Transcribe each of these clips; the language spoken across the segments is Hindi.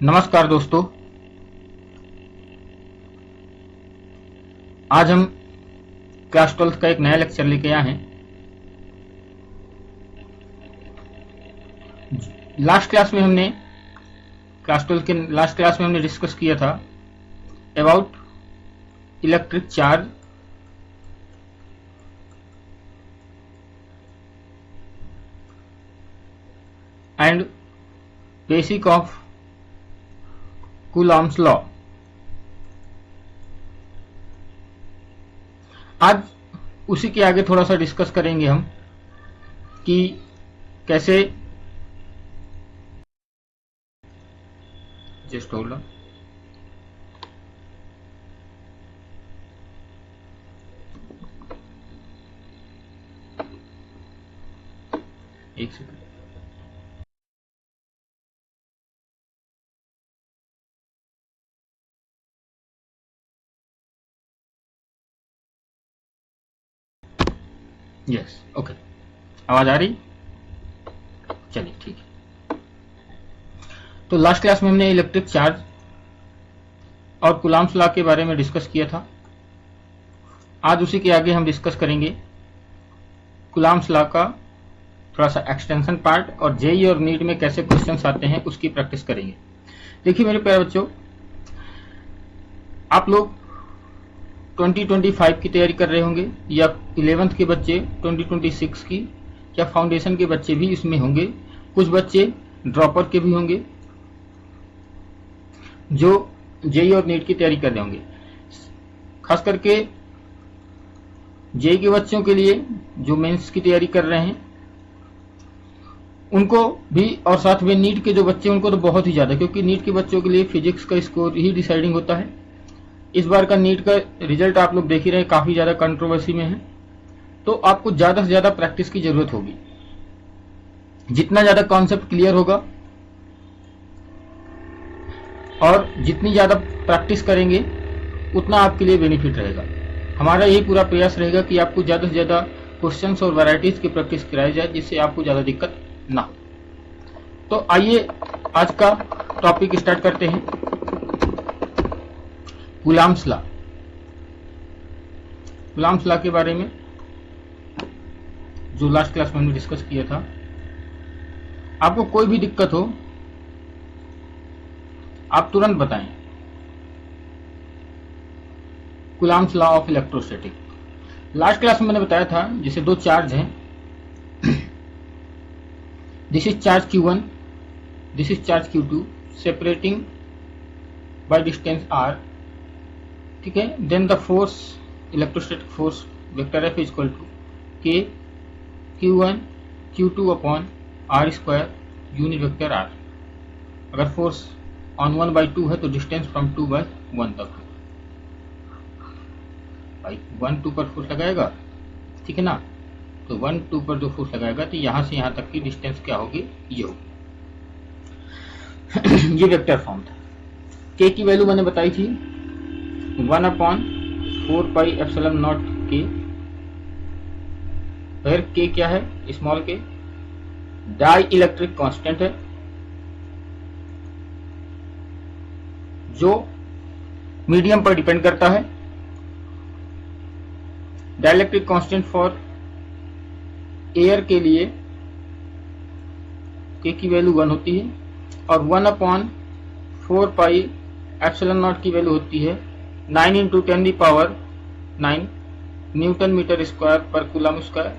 नमस्कार दोस्तों। आज हम क्लास 12 का एक नया लेक्चर लेके आए हैं। लास्ट क्लास में हमने क्लास 12 के लास्ट क्लास में हमने डिस्कस किया था about electric charge and basic of Coulomb's law. आज उसी के आगे थोड़ा सा डिस्कस करेंगे हम कि कैसे जस्ट होल्ड ऑन। एक सेकंड। यस, ओके, आवाज आ रही? चलिए ठीक है। तो लास्ट क्लास में हमने इलेक्ट्रिक चार्ज और कूलॉम्स लॉ के बारे में डिस्कस किया था। आज उसी के आगे हम डिस्कस करेंगे कूलॉम्स लॉ का थोड़ा सा एक्सटेंशन पार्ट, और जेईई और नीट में कैसे क्वेश्चंस आते हैं उसकी प्रैक्टिस करेंगे। देखिए मेरे प्यारे बच्चों, आप लोग 2025 की तैयारी कर रहे होंगे, या 11th के बच्चे 2026 की, या फाउंडेशन के बच्चे भी इसमें होंगे। कुछ बच्चे ड्रॉपर के भी होंगे जो जेईई और नीट की तैयारी कर रहे होंगे। खास करके जेईई के बच्चों के लिए जो मेंस की तैयारी कर रहे हैं उनको भी, और साथ में नीट के जो बच्चे उनको तो बहुत ही ज्यादा, क्योंकि नीट के बच्चों के लिए फिजिक्स का स्कोर ही डिसाइडिंग होता है। इस बार का नीट का रिजल्ट आप लोग देख ही रहे हैं, काफी ज्यादा कंट्रोवर्सी में है। तो आपको ज्यादा से ज्यादा प्रैक्टिस की जरूरत होगी। जितना ज्यादा कॉन्सेप्ट क्लियर होगा और जितनी ज्यादा प्रैक्टिस करेंगे उतना आपके लिए बेनिफिट रहेगा। हमारा यही पूरा प्रयास रहेगा कि आपको ज्यादा से ज्यादा क्वेश्चंस और वैरायटीज की प्रैक्टिस कराई जाए, जिससे आपको ज्यादा दिक्कत ना हो। तो आइए आज का टॉपिक स्टार्ट करते हैं। Coulomb's law. कूलॉम्स लॉ के बारे में जो लास्ट क्लास में हमने डिस्कस किया था। आपको कोई भी दिक्कत हो आप तुरंत बताएं। Coulomb's law of electrostatic. Last class में मैंने बताया था जैसे दो चार्ज हैं, this is charge Q1, this is charge Q2, separating by distance r, ठीक है। Then the force, electrostatic force vector F is equal to K Q1 Q2 upon r square unit vector r। अगर फोर्स ऑन 1/2 है तो डिस्टेंस फ्रॉम 2/1 तक है। भाई 1 2 पर फोर्स लगाएगा, ठीक है ना, तो 1 2 पर जो फोर्स लगाएगा तो यहां से यहां तक की डिस्टेंस क्या होगी, ये होगी। ये वेक्टर फॉर्म था। K की वैल्यू मैंने बताई थी 1/4πε0 K। फिर K क्या है, small k, dielectric constant है जो मीडियम पर डिपेंड करता है। डाइलेक्ट्रिक कांस्टेंट फॉर एयर के लिए K की वैल्यू 1 होती है, और 1/4πε0 की वैल्यू होती है 9 × 10⁹ न्यूटन मीटर स्क्वायर पर कूलम स्क्वायर।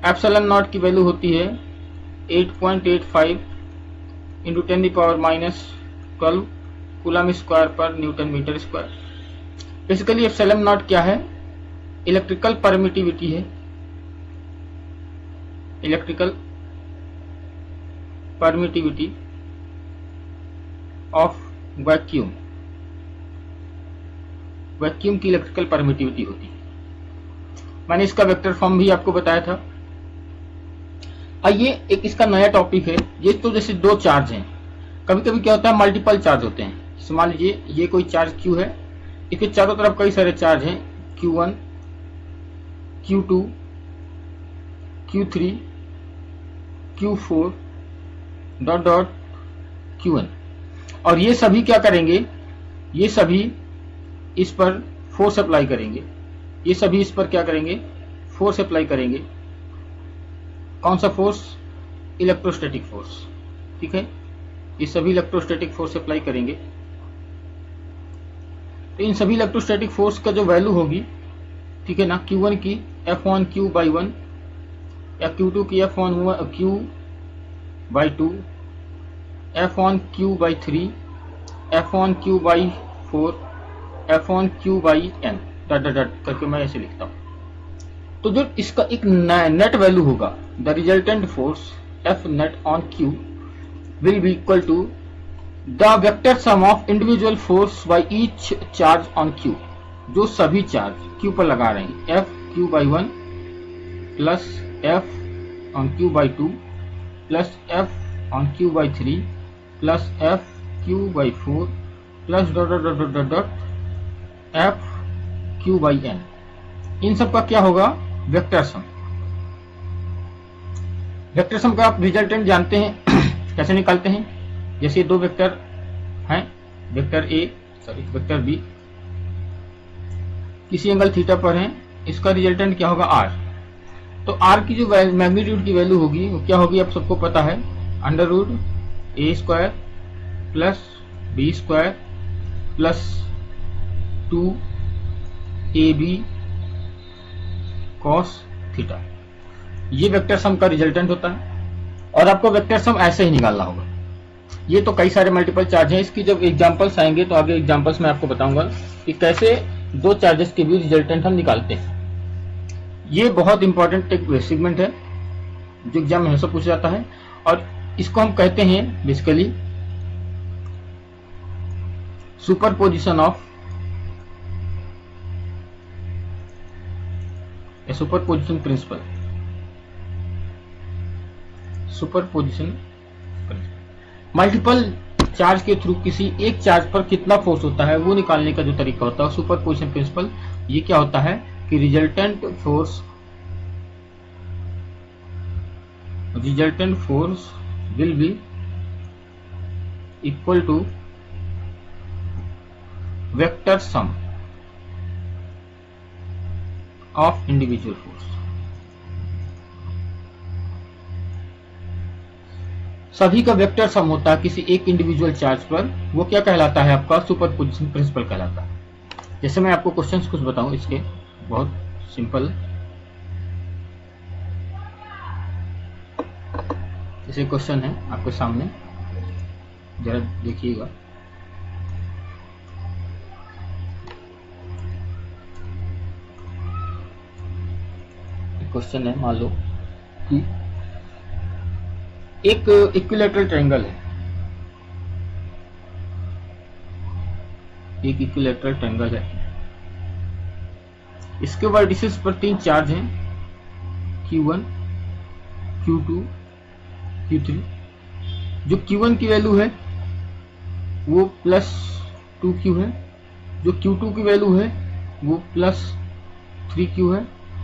एप्सिलॉन की वैल्यू होती है 8.85 × 10⁻12 कूलम स्क्वायर पर newton metre square. Basically epsilon क्या है, इलेक्ट्रिकल परमिटिविटी है। Electrical permittivity of vacuum. Vacuum की इलेक्ट्रिकल परमिटिविटी होती है। मैंने इसका वेक्टर फॉर्म भी आपको बताया था। आइए एक इसका नया टॉपिक है। ये तो जैसे दो चार्ज हैं, कभी कभी क्या होता है मल्टीपल चार्ज होते हैं। मान लीजिए ये कोई चार्ज Q है, इसके चारों तरफ कई सारे चार्ज हैं, Q1 Q2 Q3 Q4 ... Q1। और ये सभी क्या करेंगे, ये सभी इस पर फोर्स अप्लाई करेंगे, ये सभी इस पर क्या करेंगे, फोर्स अप्लाई करेंगे। कौन सा फोर्स, इलेक्ट्रोस्टैटिक फोर्स, ठीक है, ये सभी इलेक्ट्रोस्टैटिक फोर्स अप्लाई करेंगे। तो इन सभी इलेक्ट्रोस्टैटिक फोर्स का जो वैल्यू होगी, ठीक है ना, Q1 की F1Q/1 या Q2 की F1Q/2, F1Q/3, F1Q/4, F1Q/n dot dot dot करके मैं ऐसे लिखता हूं। तो जो इसका एक नेट वैल्यू होगा, the resultant force F net on Q will be equal to the vector sum of individual force by each charge on Q। जो सभी चार्ज Q पर लगा रहे हैं, F_Q/1 plus F on Q/2 plus F on Q/3 plus F_Q/4 plus dot dot dot dot dot F_Q/n, इन सब का क्या होगा, वेक्टर सम। वेक्टर सम का आप रिजल्टेंट जानते हैं कैसे निकालते हैं। जैसे दो वेक्टर हैं, वेक्टर वेक्टर बी किसी एंगल थीटा पर हैं, इसका रिजल्टेंट क्या होगा, आर। तो आर की जो मैग्नीट्यूड की वैल्यू होगी वो क्या होगी, आप सबको पता है, √a² plus b² plus 2ab cos theta. ये वेक्टर सम का रिजल्टेंट होता है। और आपको वेक्टर सम ऐसे ही निकालना होगा। ये तो कई सारे मल्टीपल चार्ज हैं, इसकी जब एग्जांपल्स आएंगे तो आगे एग्जांपल्स में आपको बताऊंगा कि कैसे दो चार्जेस के भी रिजल्टेंट हम निकालते हैं। ये बहुत इंपॉर्टेंट एक सेगमेंट है जो एग्जाम में हमेशा पूछा जाता है, और इसको हम कहते हैं basically superposition of superposition principle. Superposition multiple charge के थ्रू किसी एक चार्ज पर कितना फोर्स होता है वो निकालने का जो तरीका होता है सुपरपोजिशन प्रिंसिपल। ये क्या होता है कि resultant force will be equal to vector sum of individual force. सभी का वेक्टर सम होता है किसी एक इंडिविजुअल चार्ज पर, वो क्या कहलाता है, आपका सुपरपोजिशन प्रिंसिपल कहलाता है। जैसे मैं आपको क्वेश्चंस कुछ बताऊं इसके, बहुत सिंपल। जैसे क्वेश्चन है आपके सामने, जरा देखिएगा। क्वेश्चन है, मान लो कि एक इक्विलैटरल ट्रायंगल है, एक इक्विलैटरल ट्रायंगल है, इसके वर्टिसेस पर 3 चार्ज हैं, Q1, Q2, Q3। जो Q1 की वैल्यू है वो +2Q है, जो Q2 की वैल्यू है वो +3Q है,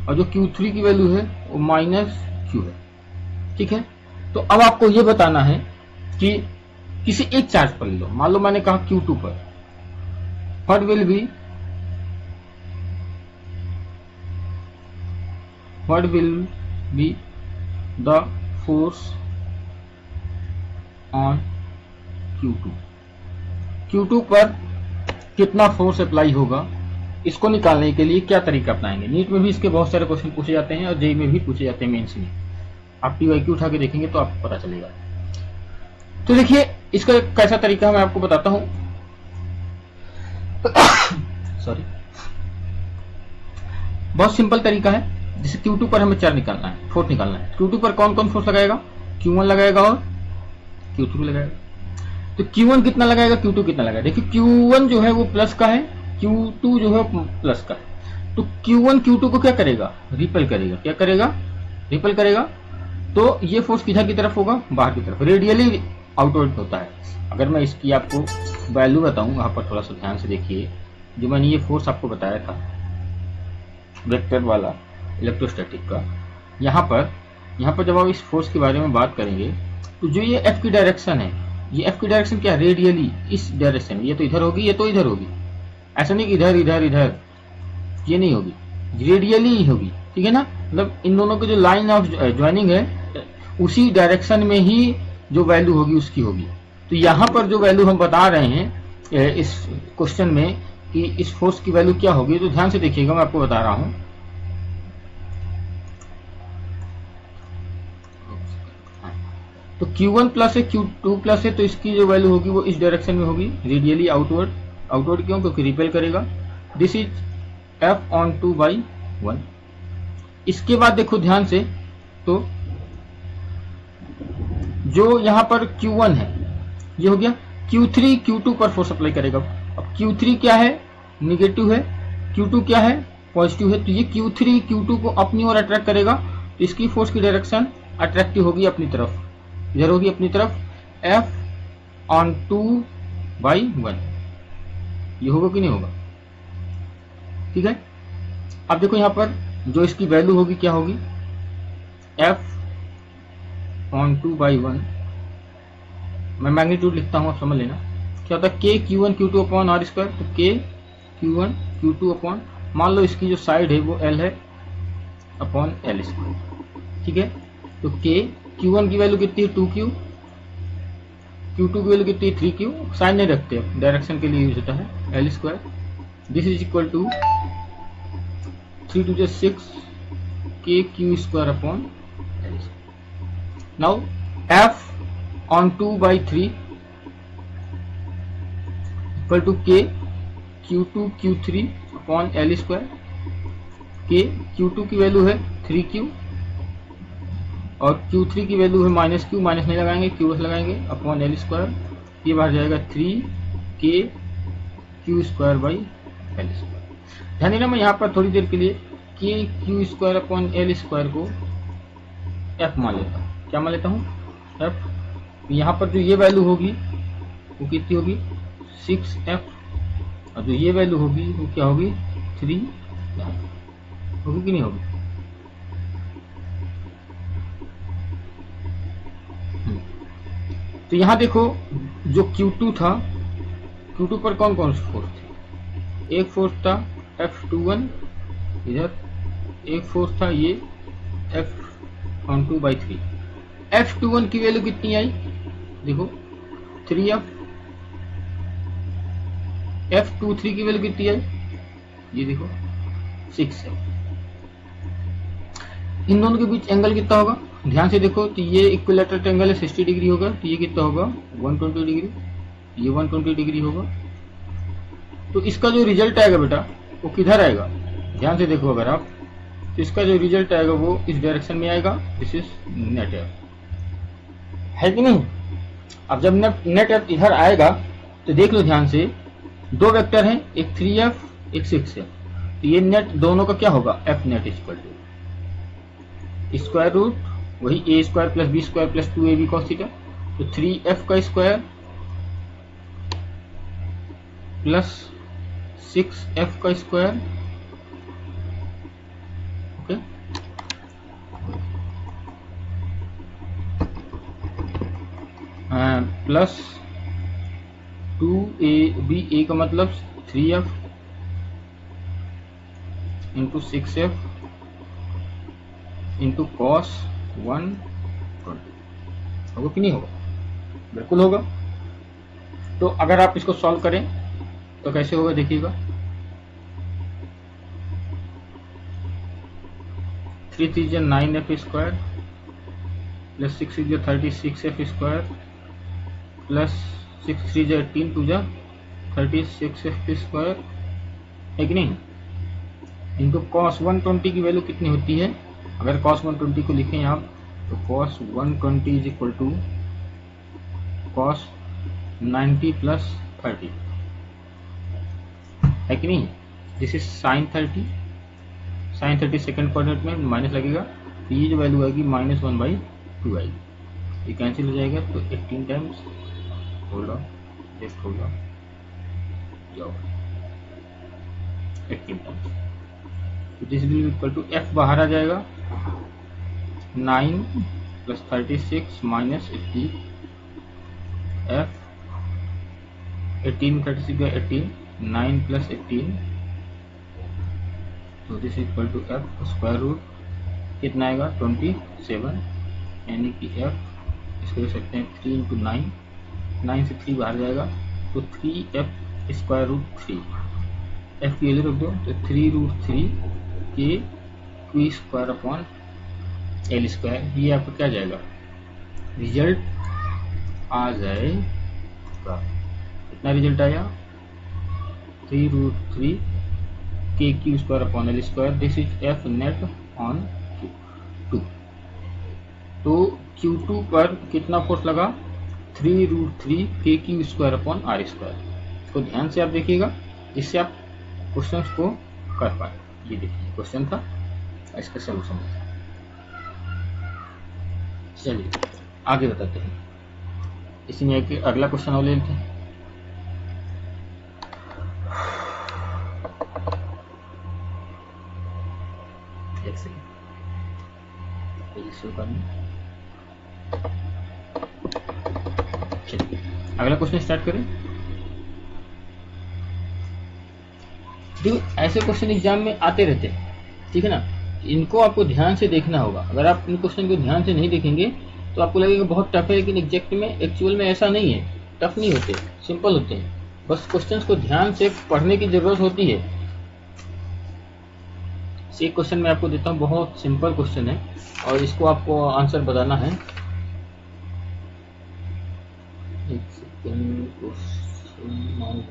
और जो Q3 की वैल्यू है वो -Q है, ठीक है। तो अब आपको ये बताना है कि किसी एक चार्ज पर ले लो, मान लो मैंने कहा Q2 पर, what will be the force on Q2 पर कितना फोर्स अप्लाई होगा, इसको निकालने के लिए क्या तरीका अपनाएंगे। नीट में भी इसके बहुत सारे क्वेश्चन पूछे जाते हैं और जेईई में भी पूछे जाते हैं, मेंस में। आप PYQ उठा के देखेंगे तो आपको पता चलेगा। तो देखिए इसका कैसा तरीका मैं आपको बताता हूं। सॉरी, बहुत सिंपल तरीका है। जैसे Q2 पर हमें चार्ज निकालना है, फोर्स निकालना है। Q2 पर कौन कौन फोर्स लगाएगा, Q1 लगाएगा और Q3 लगाएगा। तो Q1 कितना लगाएगा, Q2 कितना लगाएगा। देखिए Q1 जो है वो प्लस का है, Q2 जो है प्लस का है। तो Q1 Q2 को क्या करेगा, रिपेल करेगा। क्या करेगा, रिपेल करेगा। तो ये फोर्स किधर की तरफ होगा, बाहर की तरफ, रेडियली आउटवर्ड होता है। अगर मैं इसकी आपको वैल्यू बताऊं, वहां पर थोड़ा सा ध्यान से देखिए। जो मैंने ये फोर्स आपको बताया था वेक्टर वाला इलेक्ट्रोस्टैटिक का, यहाँ पर जब आप इस फोर्स के बारे में बात करेंगे तो जो ये F की डायरेक्शन है, ये एफ की डायरेक्शन क्या है, रेडियली इस डायरेक्शन, ये तो इधर होगी, ये तो इधर होगी, ऐसा नहीं कि इधर इधर इधर, ये नहीं होगी, रेडियली ही होगी, ठीक है ना। मतलब इन दोनों की जो लाइन ऑफ ज्वाइनिंग है उसी डायरेक्शन में ही जो वैल्यू होगी उसकी होगी। तो यहाँ पर जो वैल्यू हम बता रहे हैं इस क्वेश्चन में कि इस फोर्स की वैल्यू क्या होगी, तो ध्यान से देखिएगा, मैं आपको बता रहा हूं। तो Q1 प्लस है, Q2 प्लस है, तो इसकी जो वैल्यू होगी वो इस डायरेक्शन में होगी, रेडियली आउटवर्ड। आउटवर्ड क्यों, क्योंकि रिपेल करेगा। This is F on 2/1। इसके बाद देखो ध्यान से, तो जो यहां पर Q1 है ये हो गया, Q3 Q2 पर फोर्स अप्लाई करेगा। अब Q3 क्या है, निगेटिव है, Q2 क्या है, पॉजिटिव है, तो ये Q3 Q2 को अपनी ओर अट्रैक्ट करेगा, तो इसकी फोर्स की डायरेक्शन अट्रैक्टिव होगी अपनी तरफ, इधर होगी अपनी तरफ, F ऑन 2/1। ये होगा कि नहीं होगा, ठीक है। अब देखो यहां पर जो इसकी वैल्यू होगी क्या होगी, F ऑन 2/1, मैं मैग्नीट्यूड लिखता हूं, आप समझ लेना क्या होता है, K Q1 Q2 upon R square. तो K Q1 Q2 अपॉन, मान लो इसकी जो साइड है वो L है, अपॉन L स्क्वायर, ठीक है। तो K Q1 की वैल्यू कितनी है 2Q, Q2 की वैल्यू कितनी है 3Q, साइन नहीं रखते, डायरेक्शन के लिए यूज होता है, L square. This is equal to 3 to 6 K Q square upon L। Now F on 2/3 equal to K Q2 Q3 upon L square. K Q2 की वैल्यू है 3Q और Q3 की वैल्यू है -Q, माइनस नहीं लगाएंगे, QS लगाएंगे, अपॉन L स्क्वायर। ये बाहर जाएगा 3K Q square by L square. ध्यान देना, मैं यहाँ पर थोड़ी देर के लिए K Q square upon L square को F मान लेता हूँ। क्या मान लेता हूँ, F। यहाँ पर जो ये वैल्यू होगी वो कितनी होगी, 6F, और जो ये वैल्यू होगी वो क्या होगी, 3 होगी कि नहीं होगी। तो यहाँ देखो जो Q2 था, Q2 पर कौन कौन सी फोर्स थी, एक फोर्स था F21 इधर, एक फोर्स था ये F ऑन 2/3। F21 की वैल्यू कितनी आई, देखो 3F। F23 की वैल्यू कितनी आई, ये देखो 6F। इन दोनों के बीच एंगल कितना होगा, ध्यान से देखो, तो ये इक्विलैटरल ट्रायंगल है, 60 डिग्री होगा, तो ये कितना होगा 120 डिग्री, ये 120 डिग्री होगा। तो इसका जो रिजल्ट आएगा बेटा वो किधर आएगा, ध्यान से देखो अगर आप, तो इसका जो रिजल्ट आएगा वो इस डायरेक्शन में आएगा, दिस इज नेट एफ, है कि नहीं। अब जब नेट एफ इधर आएगा तो देख लो ध्यान से, दो वेक्टर हैं, एक 3F एक 6F, तो ये नेट दोनों का क्या होगा, F net equal to square root वही a square plus b square plus 2ab cos थीटा। तो 3F का स्क्वायर प्लस 6F का square, okay, plus 2ab, a का मतलब 3F into 6F into cos 120, होगा कि नहीं होगा, बिल्कुल होगा। तो अगर आप इसको सॉल्व करें तो कैसे होगा देखिएगा, 3 3 जा 9F स्क्वायर प्लस 6 6 जा 36F स्क्वायर प्लस 6 3 जा 18 2 जा 36F स्क्वायर, है कि नहीं, इनको cos 120 की वैल्यू कितनी होती है, अगर cos 120 को लिखें आप तो cos 120 is equal to cos 90 plus 30, है कि नहीं। This is sin 30 second quadrant में माइनस लगेगा, तो ये जो वैल्यू आएगी -1/2 आएगी, ये कैंसिल हो जाएगा, तो 18 times, hold on, just hold on, जाओ 18 टाइम्स, तो this will equal to F बाहर आ जाएगा 9 प्लस 36 माइनस 18, एफ 18 36 गया 18, 9 + 18, तो this equal to F square root कितना आएगा 27, यानी कि एफ इसको लिख सकते हैं 3 × 9, 9 से 3 बाहर जाएगा तो 3f स्क्वायर रूट 3, एफ की वैल्यू रख दो तो 3√3 के Q square upon L square, ये आपको क्या जाएगा रिजल्ट आ जाएगा। कितना रिजल्ट आया 3√3 के Q square upon L square, this is F net on Q2। तो Q2 पर कितना फोर्स लगा 3√3 के Q square upon R square. इसको ध्यान से आप देखिएगा, इससे आप क्वेश्चंस को कर पाए। ये देखिए क्वेश्चन था, इसका सलूशन है। चलिए आगे बताते हैं, इसी में एक अगला क्वेश्चन और ले लेते हैं। एक सेकेंड, चलिए अगला क्वेश्चन स्टार्ट करें। देखो ऐसे क्वेश्चन एग्जाम में आते रहते हैं, ठीक है ना, इनको आपको ध्यान से देखना होगा। अगर आप इन क्वेश्चन को ध्यान से नहीं देखेंगे तो आपको लगेगा बहुत टफ है, लेकिन एग्जैक्ट में एक्चुअल में ऐसा नहीं है, टफ नहीं होते, सिंपल होते हैं। बस क्वेश्चंस को ध्यान से पढ़ने की जरूरत होती है। एक क्वेश्चन मैं आपको देता हूँ, बहुत सिंपल क्वेश्चन है और इसको आपको आंसर बताना है। एक सेकंड, क्वेश्चन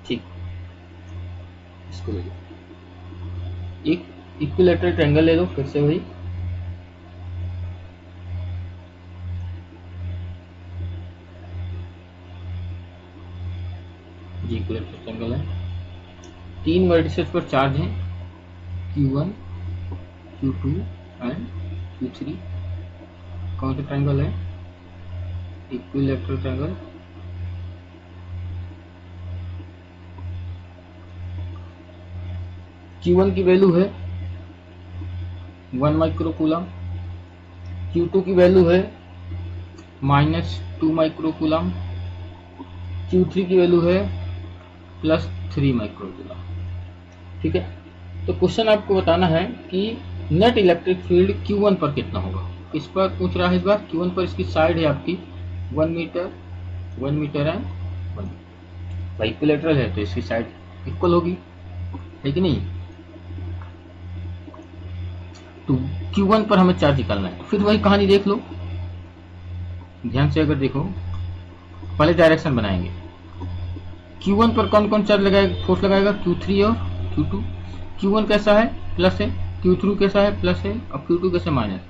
ठीक, इसको ले लो, एक इक्विलैटरल ट्रायंगल ले लो, फिर से वही जी इक्विलैटरल ट्रायंगल है, 3 वर्टिसेस पर चार्ज हैं Q1, Q2 एंड Q3। कौन सा ट्रायंगल है इक्विलैटरल ट्रायंगल। Q1 की वैल्यू है 1 माइक्रोकूलम, Q2 की वैल्यू है -2 माइक्रोकूलम, Q3 की वैल्यू है +3 माइक्रोकूलम। ठीक है, तो क्वेश्चन आपको बताना है कि नेट इलेक्ट्रिक फील्ड Q1 पर कितना होगा। किस पर पूछ रहा है इस बार, Q1 पर। इसकी साइड है आपकी 1 मीटर, 1 मीटर एंड 1 मीटर। भाई इक्विलैटरल है तो इसकी साइड इक्वल होगी, है कि नहीं। तो Q1 पर हमें चार्ज निकालना है, तो फिर वही कहानी देख लो ध्यान से। अगर देखो पहले डायरेक्शन बनाएंगे, Q1 पर कौन कौन चार्ज लगाएगा, फोर्स लगाएगा Q3 और Q2। Q1 कैसा है प्लस है, Q3 कैसा है प्लस है, और Q2 कैसे माइनस।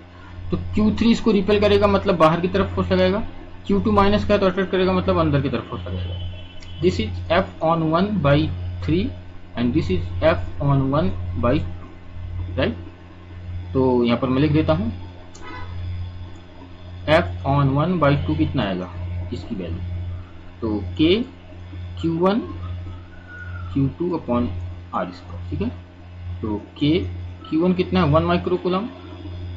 तो Q3 इसको रिपेल करेगा, मतलब बाहर की तरफ फोर्स लगाएगा। Q2 माइनस का तो अट्रैक्ट करेगा, मतलब अंदर की तरफ फोर्स लगाएगा। This is F/1/3 and this is F/1/2, right. तो यहाँ पर मैं लिख देता हूँ F/1/2 कितना आएगा इसकी वैल्यू, तो K Q1 Q2 upon R square. ठीक है, तो K Q1 कितना है 1 माइक्रोकूलम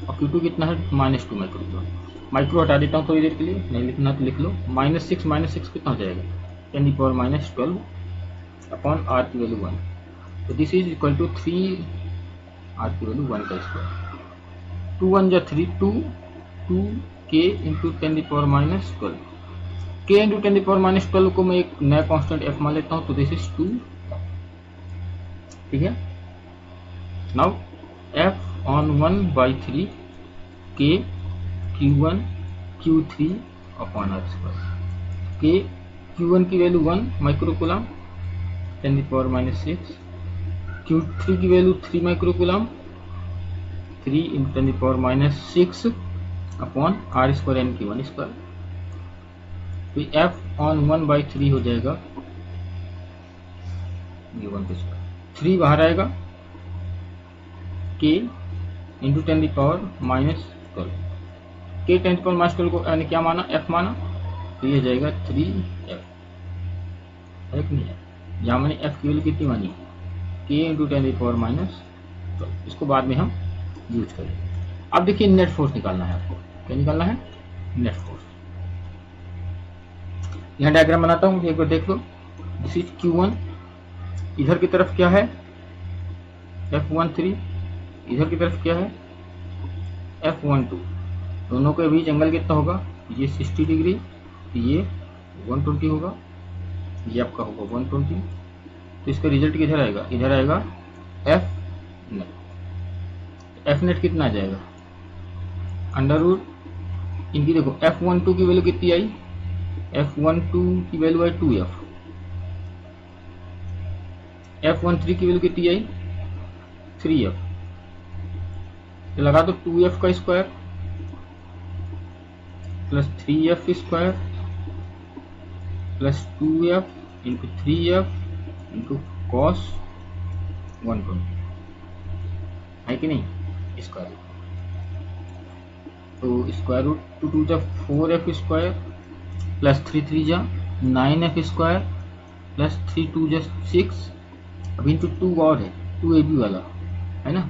और Q2 कितना है -2 माइक्रोकूलम। माइक्रो हटा देता हूँ थोड़ी देर के लिए, नहीं लिखना तो लिख लो। -6 कितना हो जाएगा 10⁻12 अपॉन R की वैल्यू 1, तो this is equal to 3 R की वैल्यू 1 का स्क्वायर। 2 1 जा 3, 2K इंटू 10⁻12, K इंटू 10⁻12 को मैं एक नया कांस्टेंट F मान लेता हूँ, तो दिस इज 2। ठीक है, now F/1/3 K Q1 Q3 upon R square. K Q1 की वैल्यू 1 माइक्रोकूलम 10⁻6, Q3 की value 3 microcoulomb 3 into 10⁻6 upon R square N की 1 स्क्वायर। तो F/1/3 हो जाएगा ये 1 का स्क्वायर, 3 बाहर आएगा, K इंटू 10⁻12, K 10⁻12 को यानी क्या माना F माना, तो ये जाएगा 3F, है कि नहीं है। यहाँ मैंने F की वैल्यू कितनी मानी K इंटू 10⁻12, इसको बाद में हम यूज करेंगे। अब देखिए नेट फोर्स निकालना है आपको, क्या निकालना है नेट फोर्स। यहाँ डायग्राम बनाता हूँ, एक बार देख लो। दिस इज Q1, इधर की तरफ क्या है F13, इधर की तरफ क्या है F12। दोनों के बीच एंगल कितना होगा, ये 60 डिग्री, ये 120 होगा, ये आपका होगा 120। तो इसका रिजल्ट किधर आएगा, इधर आएगा F नेट। F नेट कितना आ जाएगा, अंडर रूट इनकी देखो F12 की वैल्यू कितनी आई, F12 की वैल्यू आई 2F, F13 की वैल्यू कितनी आई 3F। तो लगा दो 2F का square plus 3F square plus 2F into 3F into cos 120 है कि नहीं, स्क्वायर। तो स्क्वायर रूट 2 टू जा 4F स्क्वायर प्लस 3 3 जा 9F स्क्वायर प्लस 3 2 जा 6। अब इंटू 2 और है 2AB वाला है ना,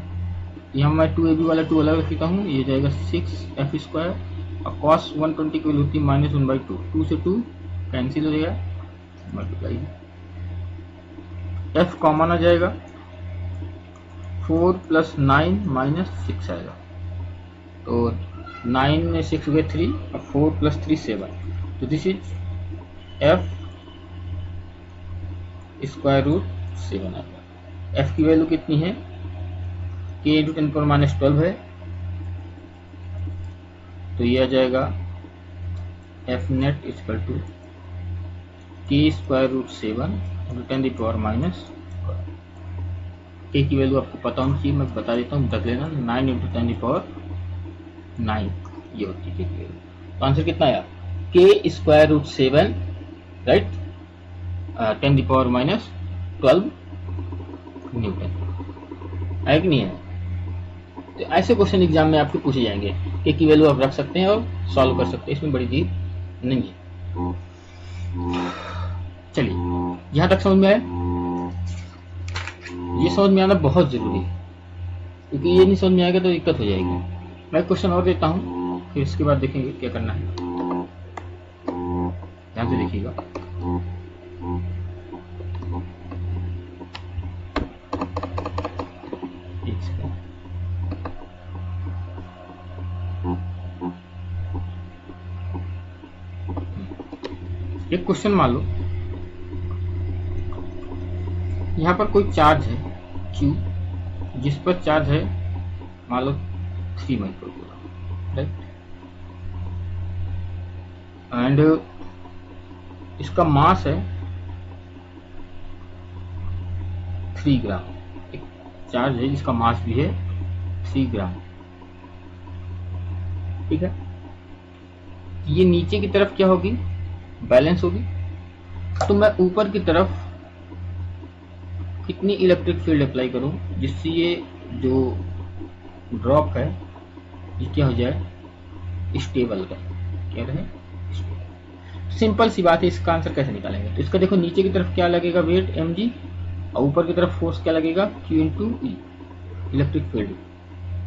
यहाँ मैं 2AB वाला 2 अलग रखता हूँ, ये जाएगा 6F स्क्वायर और कॉस 120 की वैल्यू होती है -1/2, 2 से 2 कैंसिल हो जाएगा, मल्टीप्लाई F कॉमन आ जाएगा, 4 प्लस 9 माइनस 6 आएगा। तो 9 में 6 गए 3 और 4 प्लस 3 7। तो this is F square root 7 आएगा। F की वैल्यू कितनी है, K इंटू 10⁻12 है, तो ये आ जाएगा F net equal to K square root 7 into 10⁻। K की वैल्यू आपको पता होनी चाहिए, मैं बता देता हूँ, रख लेना 9 इंटू 10⁹ ये होती है K की वैल्यू। तो आंसर कितना आया, K square root 7 right 10⁻12 newton, है कि नहीं है। तो ऐसे क्वेश्चन एग्जाम में आपके पूछे जाएंगे, K की वैल्यू आप रख सकते हैं और सॉल्व कर सकते हैं, इसमें बड़ी चीज नहीं है। चलिए यहां तक समझ में आया, ये समझ में आना बहुत जरूरी है, क्योंकि ये नहीं समझ में आएगा तो दिक्कत हो जाएगी। मैं क्वेश्चन और देता हूं, फिर इसके बाद देखेंगे क्या करना है, ध्यान से देखिएगा। एक क्वेश्चन मान लो, यहाँ पर कोई चार्ज है Q, जिस पर चार्ज है मान लो 3 माइक्रोकूलम राइट, एंड इसका मास है 3 ग्राम। एक चार्ज है जिसका मास भी है 3 ग्राम, ठीक है। ये नीचे की तरफ क्या होगी, बैलेंस होगी। तो मैं ऊपर की तरफ कितनी इलेक्ट्रिक फील्ड अप्लाई करूं जिससे ये जो ड्रॉप है ये क्या हो जाए, स्टेबल का क्या रहे, सिंपल सी बात है। इसका आंसर कैसे निकालेंगे, तो इसका देखो नीचे की तरफ क्या लगेगा वेट mg, और ऊपर की तरफ फोर्स क्या लगेगा Q into E, electric field.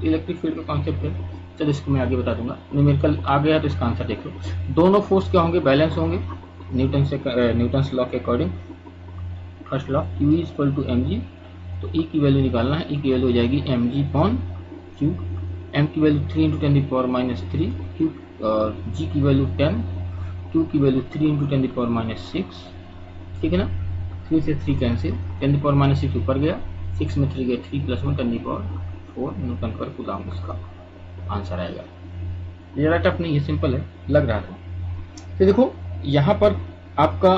Electric field का कॉन्सेप्ट है, चलो इसको मैं आगे बता दूंगा। न्यूमेरिकल आ गया तो इसका आंसर देख लो। दोनों फोर्स क्या होंगे, बैलेंस होंगे न्यूटन्स लॉ के according. First law Q is equal to mg, तो E की वैल्यू निकालना है, E की वैल्यू हो जाएगी mg अपॉन Q, m की वैल्यू 3 इंटू 10⁻3, Q और G की वैल्यू 10, Q की वैल्यू 3 इंटू 10⁻6, ठीक है ना। 3 से 3 कैंसिल, 10⁻6 ऊपर गया, 6 में 3 गए 3 प्लस 1 10⁻4 न्यूटन पर कूलम इसका आंसर आएगा। ये ज़्यादा टफ नहीं है, सिंपल है, लग रहा था। तो देखो यहाँ पर आपका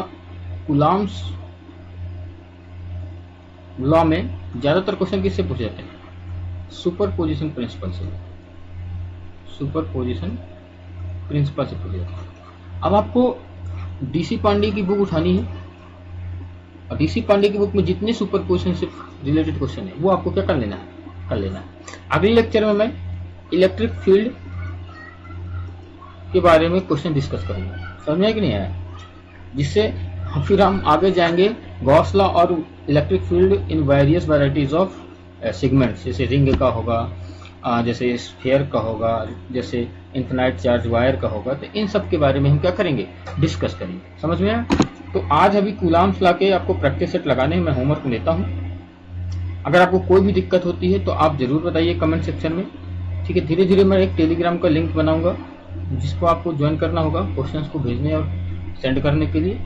कूलम्स लॉ में ज्यादातर क्वेश्चन किससे पूछे जाते हैं, सुपरपोजिशन प्रिंसिपल से, सुपरपोजिशन प्रिंसिपल से पूछे जाते हैं। अब आपको डीसी पांडे की बुक उठानी है, और डीसी पांडे की बुक में जितने सुपरपोजिशन से रिलेटेड क्वेश्चन है वो आपको क्या कर लेना है। अगले लेक्चर में मैं इलेक्ट्रिक फील्ड के बारे में क्वेश्चन डिस्कस करूंगा, समझ में कि नहीं आया, जिससे फिर हम आगे जाएंगे गॉस लॉ और electric field in various varieties of segments, जैसे रिंग का होगा, जैसे स्फीयर का होगा, जैसे इन्फिनाइट चार्ज वायर का होगा, तो इन सब के बारे में हम क्या करेंगे, डिस्कस करेंगे। समझ में आया? तो आज अभी कूलाम्स ला के आपको प्रैक्टिस सेट लगाने में होमवर्क लेता हूँ। अगर आपको कोई भी दिक्कत होती है तो आप जरूर बताइए कमेंट सेक्शन में, ठीक है। धीरे धीरे मैं एक टेलीग्राम का लिंक बनाऊंगा जिसको आपको ज्वाइन करना होगा क्वेश्चंस को भेजने और सेंड करने के लिए।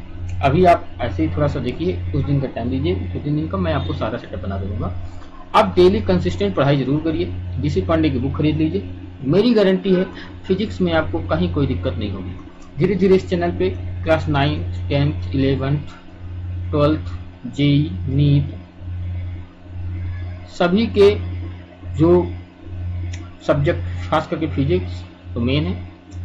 अभी आप ऐसे ही थोड़ा सा देखिए, कुछ दिन का टाइम दीजिए, 2-3 दिन का मैं आपको सारा सेटअप बना दूंगा। आप डेली कंसिस्टेंट पढ़ाई जरूर करिए, डीसी पांडे की बुक खरीद लीजिए, मेरी गारंटी है फिजिक्स में आपको कहीं कोई दिक्कत नहीं होगी। धीरे धीरे इस चैनल पे class 9, 10th, 11th, 12th, JEE, NEET सभी के जो सब्जेक्ट, खास करके फिजिक्स तो मेन है,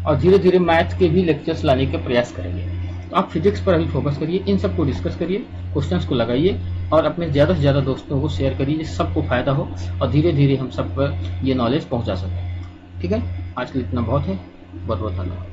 और धीरे धीरे मैथ के भी लेक्चर्स लाने का प्रयास करेंगे। तो आप फिजिक्स पर अभी फोकस करिए, इन सबको डिस्कस करिए, क्वेश्चंस को लगाइए और अपने ज़्यादा से ज़्यादा दोस्तों को शेयर करिए जिससे सबको फायदा हो और धीरे धीरे हम सब पर ये नॉलेज पहुंचा सकें। ठीक है, आज के लिए इतना बहुत है। बहुत बहुत धन्यवाद।